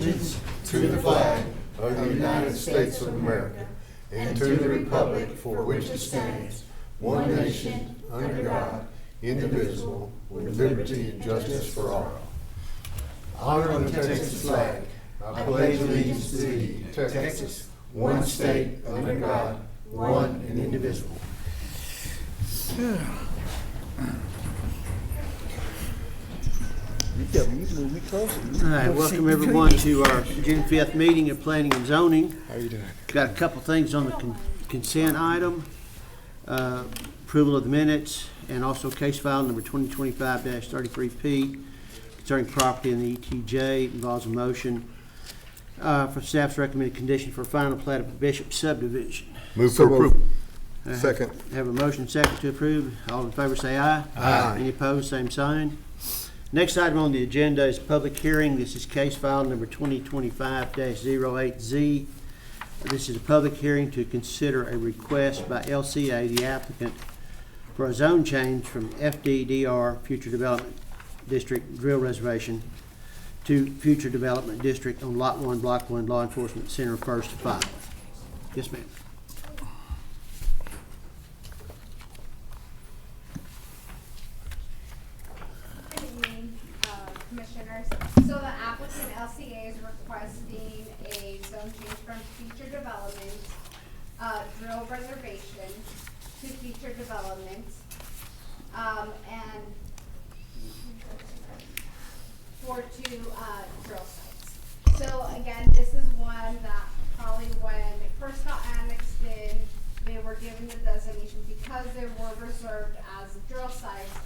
To the flag of the United States of America and to the republic for which it stands, one nation, under God, indivisible, with liberty and justice for all. Honor the Texas flag. I pledge allegiance to thee, Texas, one state, under God, one and indivisible. All right, welcome everyone to our June 5th meeting of Planning and Zoning. How you doing? Got a couple things on the consent item, approval of the minutes, and also case file number 2025-33P concerning property in the ETJ. Involves a motion for staff's recommended condition for final plat of Bishop subdivision. Move for approval. Second. Have a motion second to approve. All in favor say aye. Aye. Any opposed, same sign. Next item on the agenda is public hearing. This is case file number 2025-08Z. This is a public hearing to consider a request by LCA, the applicant, for a zone change from FDDR, Future Development District Drill Reservation, to Future Development District on Lot 1, Block 1, Law Enforcement Center, 1st to 5. Yes, ma'am. Commissioners. So the applicant LCA is requesting a zone change from future development, drill reservation to future development, and for two drill sites. So again, this is one that probably when it first got annexed in, they were given the designation because they were reserved as drill sites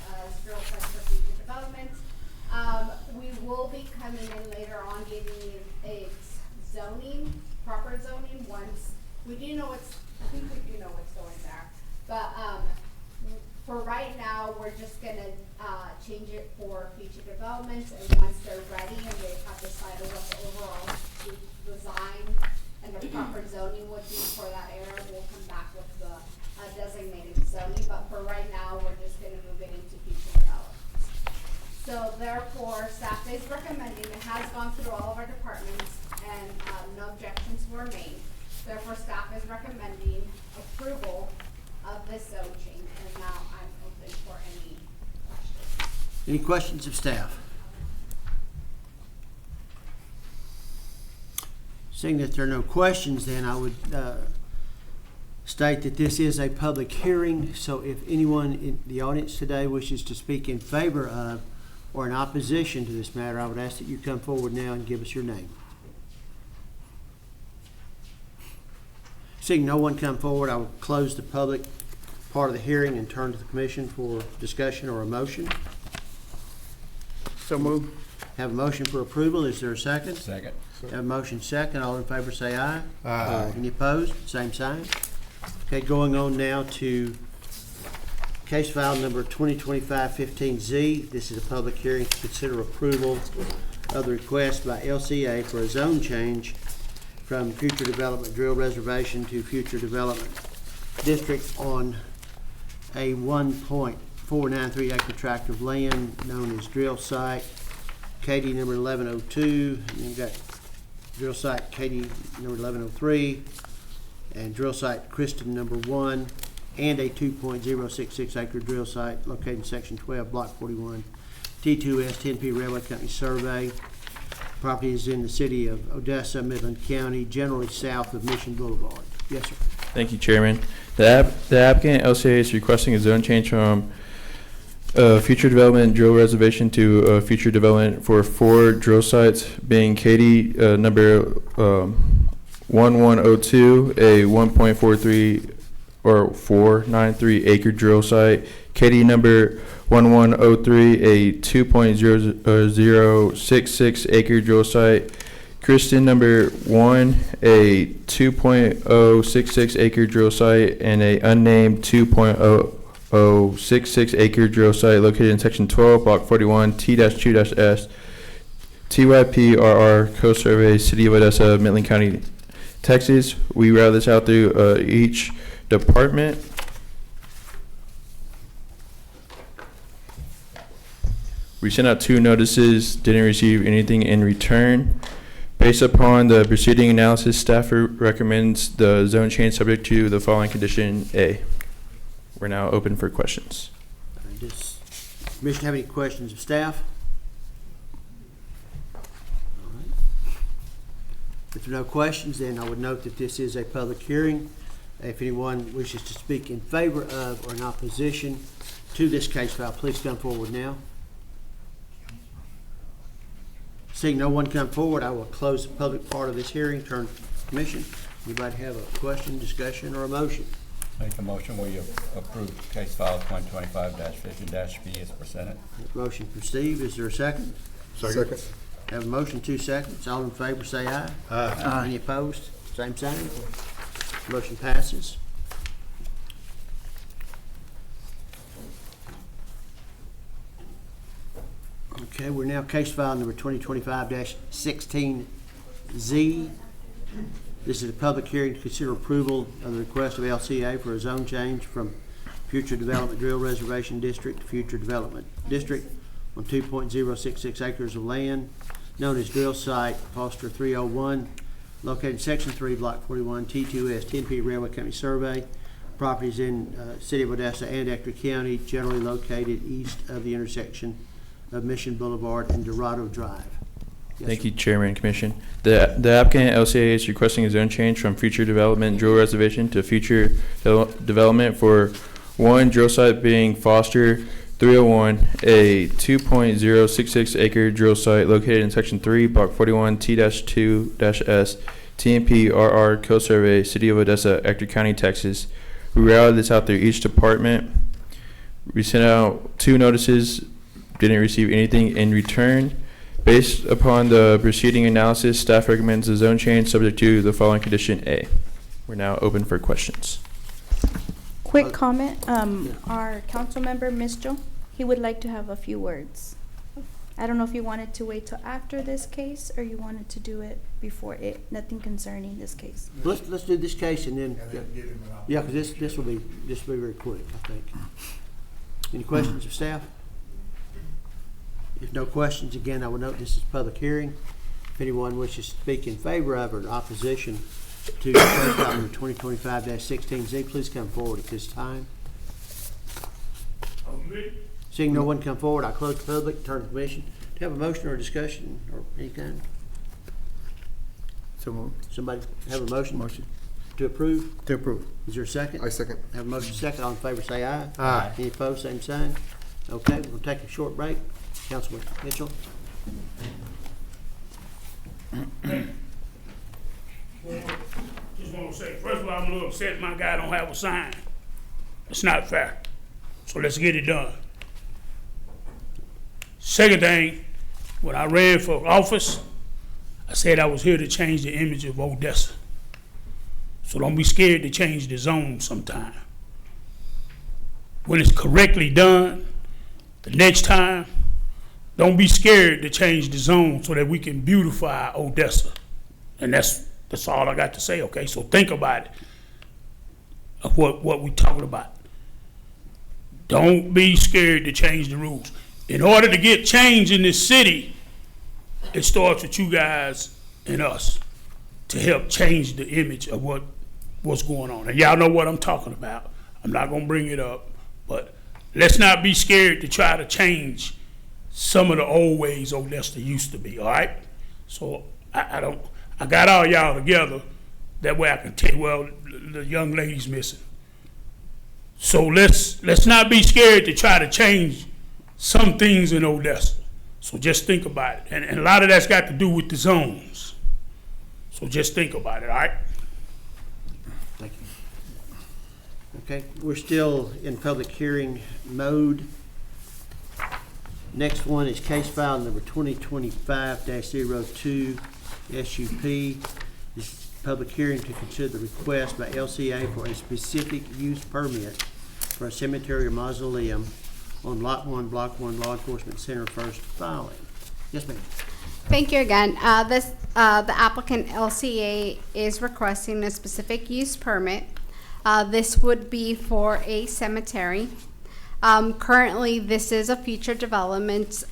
for future development. We will be coming in later on getting a zoning, proper zoning once we do know what's, I think we do know what's going there. But for right now, we're just gonna change it for future developments, and once they're ready and they have decided what the overall design and the proper zoning would be for that area, we'll come back with the designated zoning. But for right now, we're just gonna move it into future development. So therefore, staff is recommending, it has gone through all of our departments and no objections were made. Therefore, staff is recommending approval of this zone change, and now I'm open for any questions. Any questions of staff? Seeing that there are no questions, then I would state that this is a public hearing, so if anyone in the audience today wishes to speak in favor of or in opposition to this matter, I would ask that you come forward now and give us your name. Seeing no one come forward, I will close the public part of the hearing and turn to the commission for discussion or a motion. So move. Have a motion for approval. Is there a second? Second. Have a motion second. All in favor say aye. Aye. Any opposed? Same sign. Okay, going on now to case file number 2025-15Z. This is a public hearing to consider approval of the request by LCA for a zone change from Future Development Drill Reservation to Future Development District on a 1.493 acre tract of land known as drill site Katy number 1102. And then you've got drill site Katy number 1103 and drill site Kristen number 1. And a 2.066 acre drill site located in section 12, block 41, T2S 10P Railway Company survey. Property is in the city of Odessa, Midland County, generally south of Mission Boulevard. Yes, sir. Thank you, Chairman. The applicant LCA is requesting a zone change from future development drill reservation to future development for 4 drill sites, being Katy number 1102, a 1.43 or 493 acre drill site, Katy number 1103, a 2.0066 acre drill site, Kristen number 1, a 2.066 acre drill site, and a unnamed 2.0066 acre drill site located in section 12, block 41, T-2-S, TYPRR Co-Survey, City of Odessa, Midland County, Texas. We route this out through each department. We sent out 2 notices, didn't receive anything in return. Based upon the preceding analysis, staff recommends the zone change subject to the following condition A. We're now open for questions. Does the Commission have any questions of staff? All right. If there are no questions, then I would note that this is a public hearing. If anyone wishes to speak in favor of or in opposition to this case file, please come forward now. Seeing no one come forward, I will close the public part of this hearing, turn to the Commission. Anybody have a question, discussion, or a motion? Make a motion, we approve case file 2025-50-B as presented. Motion from Steve, is there a second? Second. Have a motion, 2 seconds. All in favor, say aye. Aye. Any opposed? Same sign. Motion passes. Okay, we're now case file number 2025-16Z. This is a public hearing to consider approval of the request of LCA for a zone change from Future Development Drill Reservation District to Future Development District on 2.066 acres of land known as Drill Site Foster 301, located in Section 3, Block 41, T2S, 10P Railway Company Survey. Properties in City of Odessa and Ector County, generally located east of the intersection of Mission Boulevard and Dorado Drive. Yes, Thank sir. you, Chairman and Commission. The applicant LCA is requesting a zone change from future development drill reservation to future development for one drill site being Foster 301, a 2.066 acre drill site located in Section 3, Block 41, T-2-S, TMP RR Co-Survey, City of Odessa, Ector County, Texas. We routed this out through each department. We sent out 2 notices, didn't receive anything in return. Based upon the preceding analysis, staff recommends a zone change subject to the following condition A. We're now open for questions. Quick comment, our council member, Mitchell, he would like to have a few words. I don't know if you wanted to wait till after this case or you wanted to do it before it, nothing concerning this case. Let's do this case and then, yeah, because this will be very quick, I think. Any questions of staff? If no questions, again, I will note this is a public hearing. If anyone wishes to speak in favor of or in opposition to case file number 2025-16Z, please come forward at this time. Seeing no one come forward, I close the public, turn to the Commission. Do you have a motion or a discussion or any kind? So moved. Somebody have a motion? Motion. To approve? To approve. Is there a second? I second. Have a motion second. All in favor say aye. Aye. Any opposed, same sign. Okay, we'll take a short break. Councilman Mitchell. Just want to say, first of all, I'm a little upset my guy don't have a sign. It's not fair. So let's get it done. Second thing, when I ran for office, I said I was here to change the image of Odessa. So don't be scared to change the zone sometime. When it's correctly done, the next time, don't be scared to change the zone so that we can beautify Odessa. And that's all I got to say, okay? So think about it, of what we're talking about. Don't be scared to change the rules. In order to get change in this city, it starts with you guys and us to help change the image of what's going on. And y'all know what I'm talking about. I'm not gonna bring it up, but let's not be scared to try to change some of the old ways Odessa used to be, all right? So I got all y'all together, that way I can tell you, well, the young lady's missing. So let's not be scared to try to change some things in Odessa. So just think about it. And a lot of that's got to do with the zones. So just think about it, all right? Thank you. Okay, we're still in public hearing mode. Next one is case file number 2025-02 SUP. This is a public hearing to consider the request by LCA for a specific use permit for a cemetery or mausoleum on Lot 1, Block 1, Law Enforcement Center, first filing. Yes, ma'am. Thank you again. The applicant LCA is requesting a specific use permit. This would be for a cemetery. Currently, this is a future development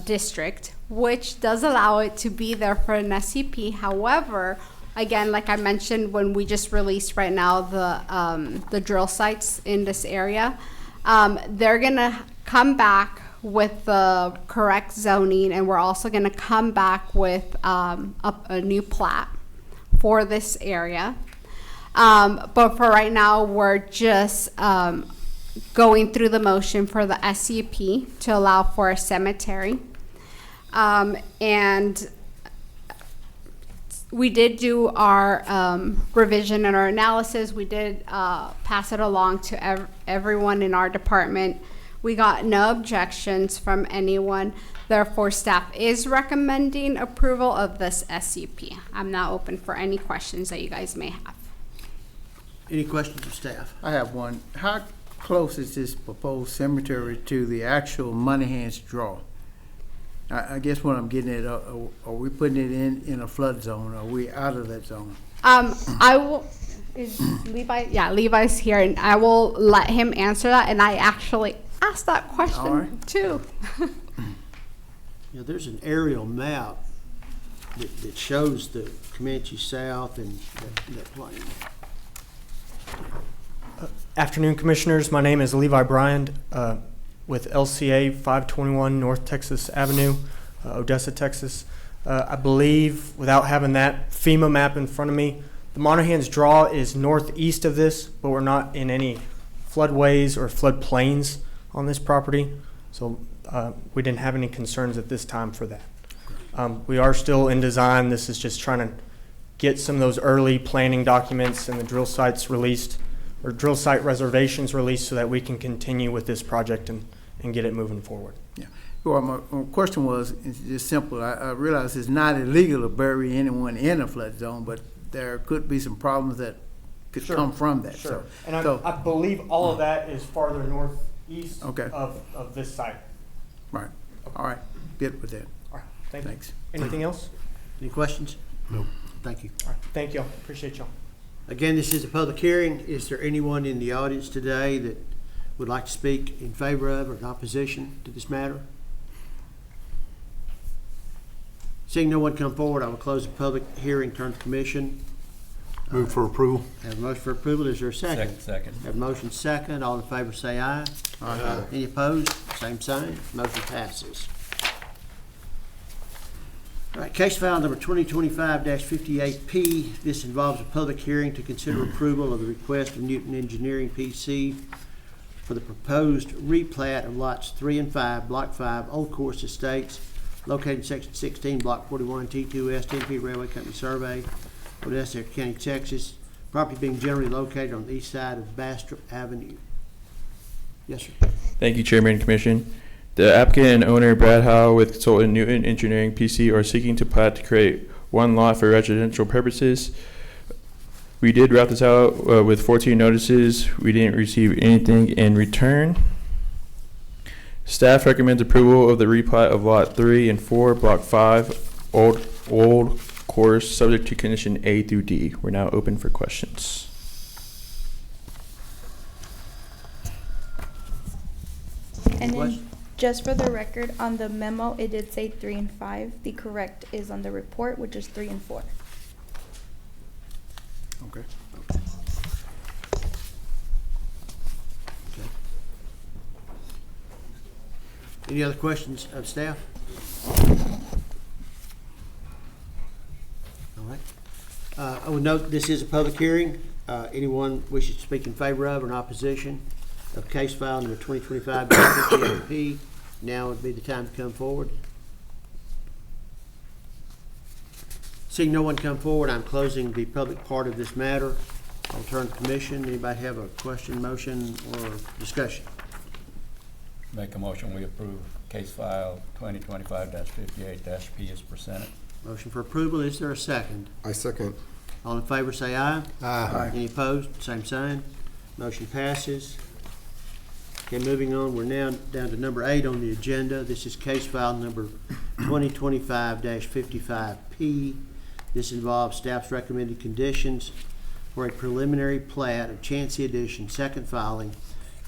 district, which does allow it to be there for an SCP. However, again, like I mentioned, when we just released right now the drill sites in this area, they're gonna come back with the correct zoning, and we're also gonna come back with a new plat for this area. But for right now, we're just going through the motion for the SCP to allow for a cemetery. And we did do our revision and our analysis. We did pass it along to everyone in our department. We got no objections from anyone. Therefore, staff is recommending approval of this SCP. I'm now open for any questions that you guys may have. Any questions of staff? I have one. How close is this proposed cemetery to the actual Monahan's draw? I guess what I'm getting at, are we putting it in a flood zone? Are we out of that zone? I will, is Levi? Yeah, Levi's here, and I will let him answer that. And I actually asked that All question right. too. You know, there's an aerial map that shows the Comanche South and that plain. Afternoon, Commissioners. My name is Levi Bryant with LCA 521 North Texas Avenue, Odessa, Texas. I believe, without having that FEMA map in front of me, the Monahan's Draw is northeast of this, but we're not in any floodways or floodplains on this property, so we didn't have any concerns at this time for that. We are still in design. This is just trying to get some of those early planning documents and the drill sites released, or drill site reservations released, so that we can continue with this project and get it moving forward. Yeah. Well, my question was, it's just simple. I realize it's not illegal to bury anyone in a flood zone, but there could be some problems that could Sure. come from that. Sure. And So, I believe all of that is farther northeast Okay. of this site. right. All right. Good with that. All right. Thank you. Thanks. Anything else? Any questions? No. Thank you. All right. Thank y'all. Appreciate y'all. Again, this is a public hearing. Is there anyone in the audience today that would like to speak in favor of or in opposition to this matter? Seeing no one come forward, I will close the public hearing, turn to commission. Move for approval. Have a motion for approval. Is there a second? Second. Have a motion second. All in favor say aye. Aye. Any opposed? Same sign. Motion passes. All right, case file number 2025-58P. This involves a public hearing to consider approval of the request of Newton Engineering PC for the proposed replat of lots 3 and 5, Block 5, Old Course Estates, located in Section 16, Block 41, T2S, TNP Railway Company Survey, Odessa County, Texas. Property being generally located on the east side of Bastrop Avenue. Yes, sir. Thank you, Chairman and Commission. The applicant and owner, Brad Howe, with consultant Newton Engineering PC, are seeking to plat to create one lot for residential purposes. We did route this out with 14 notices. We didn't receive anything in return. Staff recommends approval of the replat of Lot 3 and 4, Block 5, Old Course, subject to condition A through D. We're now open for questions. And then, Question? just for the record, on the memo, it did say 3 and 5. The correct is on the report, which is 3 and 4. Okay. Any other questions of staff? All right. I would note this is a public hearing. Anyone wishes to speak in favor of or in opposition of case file number 2025-58P, now would be the time to come forward. Seeing no one come forward, I'm closing the public part of this matter. I'll turn to commission. Anybody have a question, motion, or discussion? Make a motion, we approve case file 2025-58-P as presented. Motion for approval. Is there a second? I second. All in favor say aye. Aye. Any opposed? Same sign. Motion passes. Okay, moving on, we're now down to number 8 on the agenda. This is case file number 2025-55P. This involves staff's recommended conditions for a preliminary plat of Chancey Addition, second filing,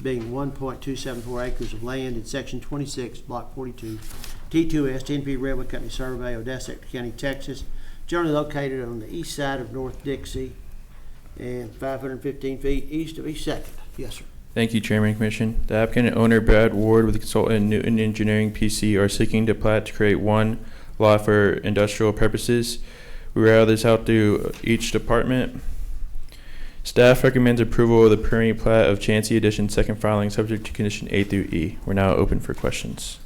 being 1.274 acres of land in Section 26, Block 42, T2S, TNP Railway Company Survey, Odessa, Ector County, Texas, generally located on the east side of North Dixie and 515 feet east of East Second. Yes, sir. Thank you, Chairman and Commission. The applicant and owner Brad Ward with consultant Newton Engineering PC are seeking to plat to create one lot for industrial purposes. We routed this out to each department. Staff recommends approval of the preliminary plat of Chancey Addition second filing subject to condition A through E. We're now open for questions.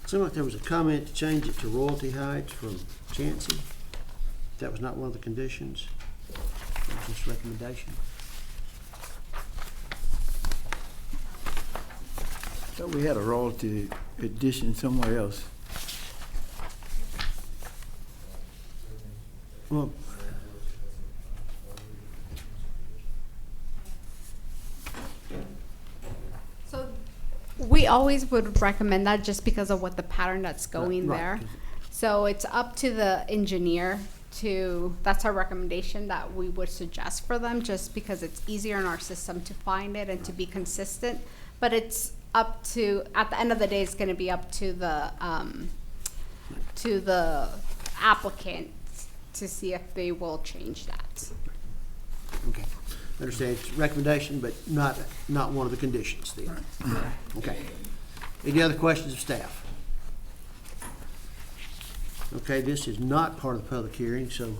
Seemed like there was a comment to change it to Royalty Heights from Chancey. That was not one of the conditions. That was just recommendation. So we had a royalty addition somewhere else. Well, So we always would recommend that just because of what the pattern that's going Right. there. So it's up to the engineer to, that's our recommendation that we would suggest for them, just because it's easier in our system to find it and to be consistent. But it's up to, at the end of the day, it's gonna be up to the applicant to see if they will change that. okay. Understand it's recommendation, but not one of the conditions then. Okay. Any other questions of staff? Okay, this is not part of the public hearing, so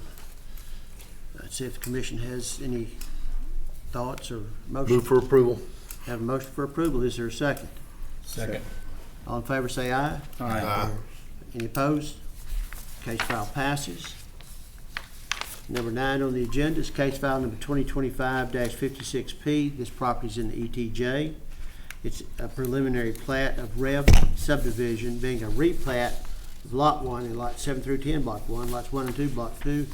let's see if the commission has any thoughts or motion. Move for approval. Have a motion for approval. Is there a second? Second. All in favor say aye. Aye. Any opposed? Case file passes. Number 9 on the agenda is case file number 2025-56P. This property is in the ETJ. It's a preliminary plat of Rev subdivision, being a replat of Lot 1 and Lots 7 through 10, Block 1, Lots 1 and 2, Block 2,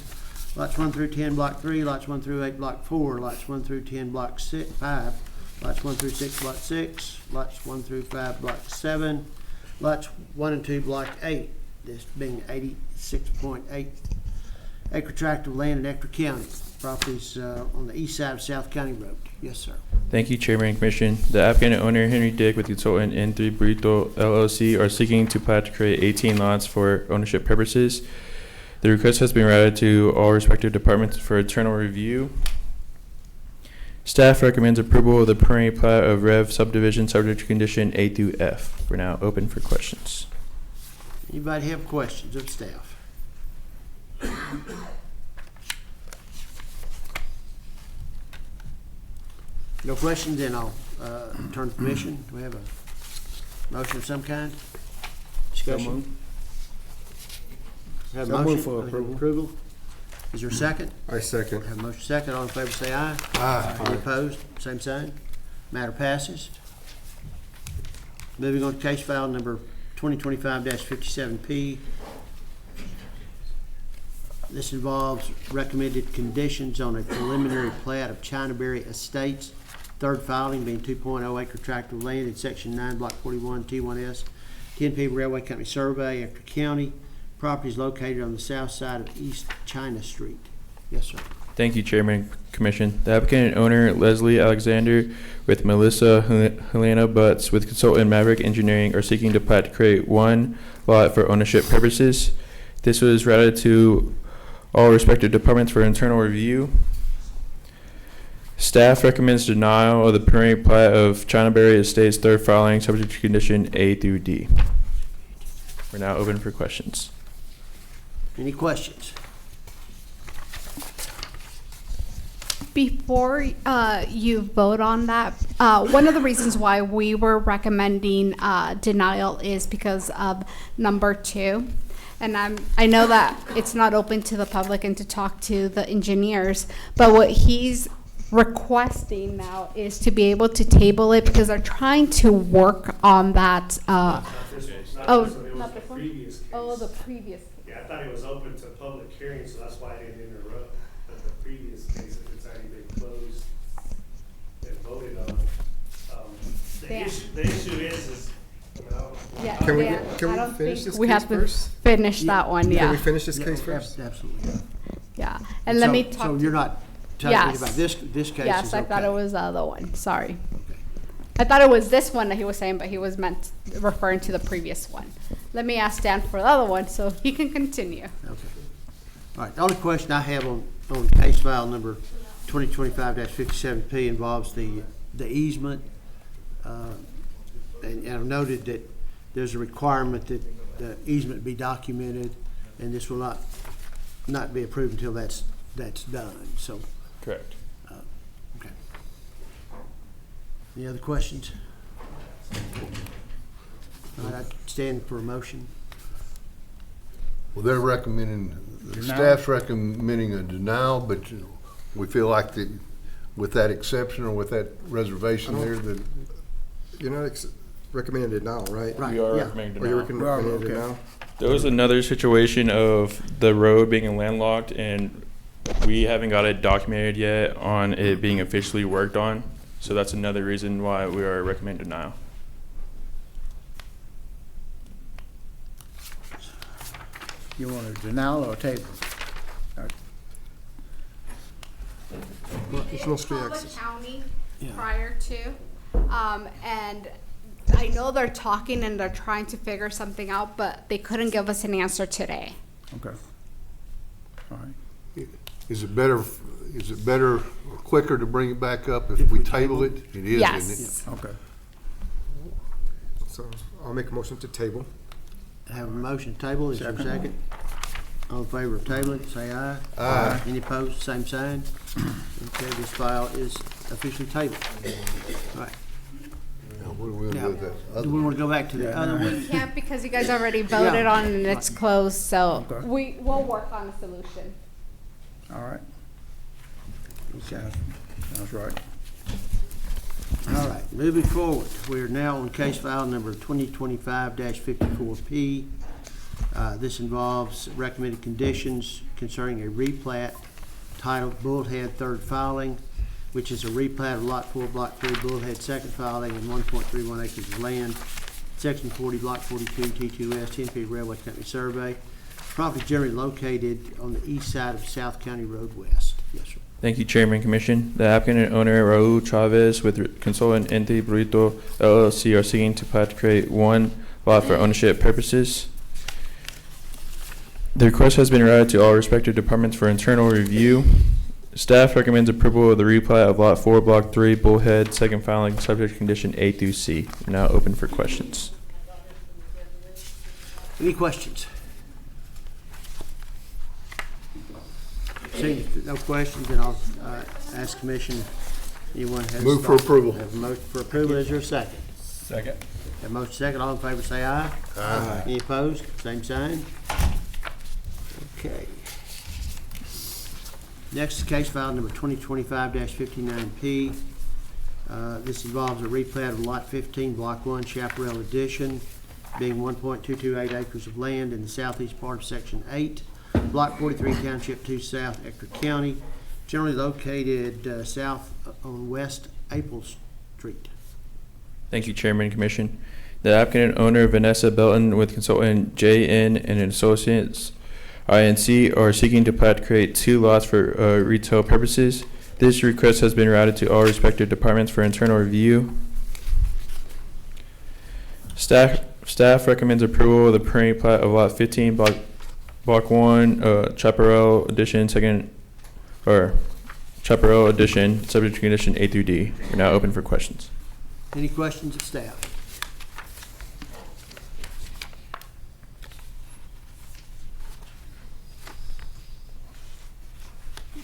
Lots 1 through 10, Block 3, Lots 1 through 8, Block 4, Lots 1 through 10, Block 5, Lots 1 through 6, Block 6, Lots 1 through 5, Block 7, Lots 1 and 2, Block 8. This being 86.8 acre tract of land in Ector County. Properties on the east side of South County Road. Yes, sir. Thank you, Chairman and Commission. The applicant and owner Henry Dick with consultant N3 Burrito LLC are seeking to plat to create 18 lots for ownership purposes. The request has been routed to all respective departments for internal review. Staff recommends approval of the preliminary plat of Rev subdivision subject to condition A through F. We're now open for questions. Anybody have questions of staff? No questions, then I'll turn to the commission. Do we have a motion of some kind? Discussion? Have a So moved motion for approval. Is there a second? I second. Have a motion second. All in favor say aye. Aye. Any opposed? Same sign. Matter passes. Moving on to case file number 2025-57P. This involves recommended conditions on a preliminary plat of Chinaberry Estates, third filing being 2.0 acre tract of land in section 9, block 41, T1S, TNP Railway Company Survey, Ector County. Property is located on the south side of East China Street. Yes, sir. Thank you, Chairman and Commission. The applicant and owner Leslie Alexander with Melissa Helena Butts with consultant Maverick Engineering are seeking to plat to create one lot for ownership purposes. This was routed to all respective departments for internal review. Staff recommends denial of the preliminary plat of Chinaberry Estates third filing subject to condition A through D. We're now open for questions. Any questions? Before you vote on that, one of the reasons why we were recommending denial is because of number 2. And I know that it's not open to the public and to talk to the engineers, but what he's requesting now is to be able to table it because they're trying to work on that. Not this one, not the this one? previous case. Oh, the previous. Yeah, I thought it was open to public hearing, so that's why I didn't interrupt. But the previous case, if it's already been closed and voted on, Yeah. the issue is, I mean, I don't. Yeah, Can we yeah, can I we don't finish think this we case have to first? finish that one, Can yeah. we finish this Yeah, case first? Absolutely. Yeah, and let So- me talk. So you're not talking Yes. about this case is okay? Yes, I thought it was the other one, sorry. Okay. I thought it was this one that he was saying, but he was referring to the previous one. Let me ask Dan for the other one, so he can continue. Okay. All right, the only question I have on case file number 2025-57P involves the easement. And I've noted that there's a requirement that the easement be documented, and this will not be approved until that's done, so, Correct. okay. Any other questions? All right, I stand for a motion. Well, they're recommending, the staff's recommending a denial, but we feel like that with that exception or with that reservation there, that You're not recommending denial, right? Right, We are yeah. recommending Or you're denial. recommending okay. denial? There was another situation of the road being landlocked, and we haven't got it documented yet on it being officially worked on. So that's another reason why we are recommending denial. You want a denial or a table? We There's did no street call the access. county Yeah. prior to, and I know they're talking and they're trying to figure something out, but they couldn't give us an answer today. Okay. All right. is it better or quicker to bring it back up if we table it? It is, isn't it? Yes. Okay. So I'll make a motion to table. Have a motion to table, is there a second? All in favor of tabling, say aye. Aye. Any opposed, same sign. Okay, this file is officially tabled. All right, Now, what are we gonna do with that? do we want to go back to the other one? We can't because you guys already voted Yeah. on it and it's closed, so Okay. we'll work on a solution. All right. Okay. Sounds right. All right, moving forward, we're now on case file number 2025-54P. This involves recommended conditions concerning a replat titled Bullhead Third Filing, which is a replat of Lot 4, Block 3, Bullhead Second Filing, and 1.31 acres of land, Section 40, Block 42, T2S, 10P Railway Company Survey. Property generally located on the east side of South County Road West. Yes, sir. Thank you, Chairman, Commission. The applicant and owner, Raul Chavez, with consultant Ente Burrito LLC, are seeking to plat to create one lot for ownership purposes. The request has been routed to all respective departments for internal review. Staff recommends approval of the replat of Lot 4, Block 3, Bullhead, second filing, subject to condition A through C. Now open for questions. Any questions? Seeing no questions, then I'll ask Commission, anyone has? Move for approval. Have a motion for approval, is there a second? Second. Have a motion second, all in favor say aye. Aye. Any opposed, same sign. Okay. Next is case file number 2025-59P. This involves a replat of Lot 15, Block 1, Chaparral Addition, being 1.228 acres of land in the southeast part of Section 8, Block 43, Township 2 South, Ector County, generally located south on West April Street. Thank you, Chairman and Commission. The applicant and owner, Vanessa Belton, with consultant J.N. and Associates, INC, are seeking to plat to create two lots for retail purposes. This request has been routed to all respective departments for internal review. Staff recommends approval of the preliminary plat of Lot 15, Block 1, Chaparral Addition, Chaparral Addition, subject to condition A through D. We're now open for questions. Any questions of staff?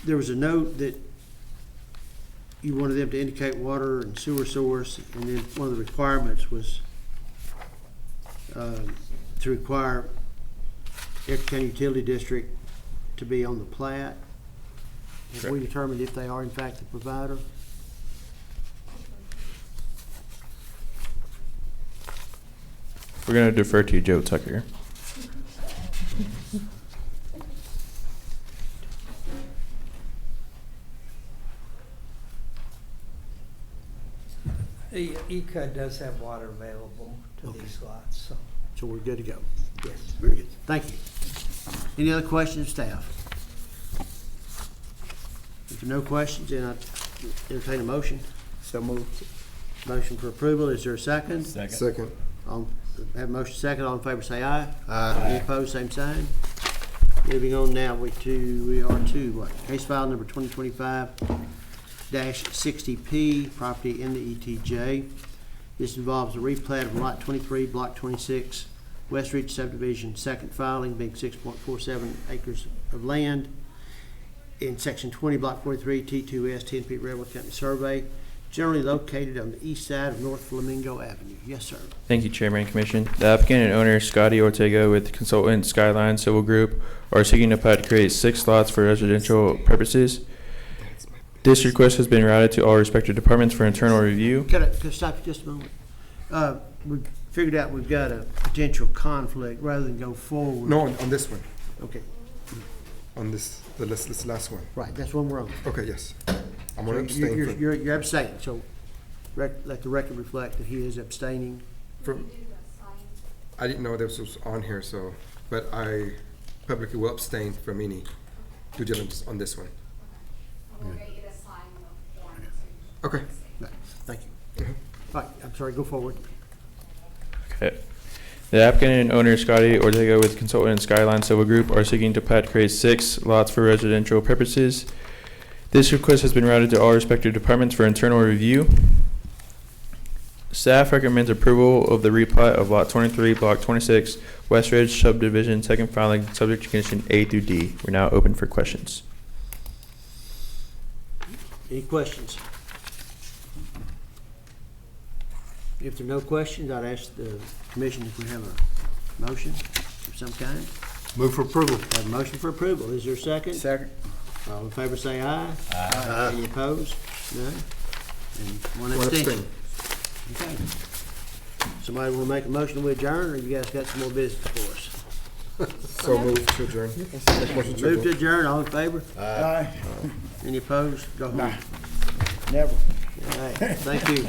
There was a note that you wanted them to indicate water and sewer source, and then one of the requirements was to require Ector County Utility District to be on the plat. Have we determined if they are in fact the provider? We're going to defer to Joe Tucker. ECA does have water available to these lots, so, So we're good to go. yes. Very good. Thank you. Any other questions, staff? there no questions, then I entertain a motion. So moved. Motion for approval, is there a second? Second. Second. Have a motion second, all in favor say aye. Aye. Any opposed, same sign. Moving on now, we are to what? Case file number 2025-60P, property in the ETJ. This involves a replat of lot 23, block 26, West Ridge subdivision, second filing, being 6.47 acres of land in section 20, block 43, T2S, 10 feet railroad company survey, generally located on the east side of North Flamingo Avenue. Yes, sir. Thank you, Chairman and Commission. The applicant and owner, Scotty Ortega, with consultant Skyline Civil Group, are seeking to plat to create 6 lots for residential purposes. This request has been routed to all respective departments for internal review. Could I stop you just a moment? We figured out we've got a potential conflict rather than go forward. No, on this one, Okay, on this last one. right, that's one we're on. Okay, yes. I'm So gonna abstain You're abstaining, so let the record reflect that he is abstaining. from, I didn't know this was on here, so, but I publicly will abstain from any due diligence on this one. We'll get you to sign the form to. Okay. Right, thank you. All right, I'm sorry, go forward. Okay. The applicant and owner, Scotty Ortega, with consultant Skyline Civil Group, are seeking to plat to create 6 lots for residential purposes. This request has been routed to all respective departments for internal review. Staff recommends approval of the replat of lot 23, block 26, West Ridge subdivision, second filing, subject to condition A through D. We're now open for questions. Any questions? If there are no questions, I'd ask the commission if we have a motion of some kind. Move for approval. Have a motion for approval. Is there a second? Second. All in favor say aye. Aye. Any opposed? None? And one One abstention. abstain. Okay. Somebody want to make a motion to adjourn, or you guys got some more business for us? So move to adjourn. Make motion to Move to adjourn. adjourn, all in favor? Aye. Any opposed? Go home. Never. All right, thank you.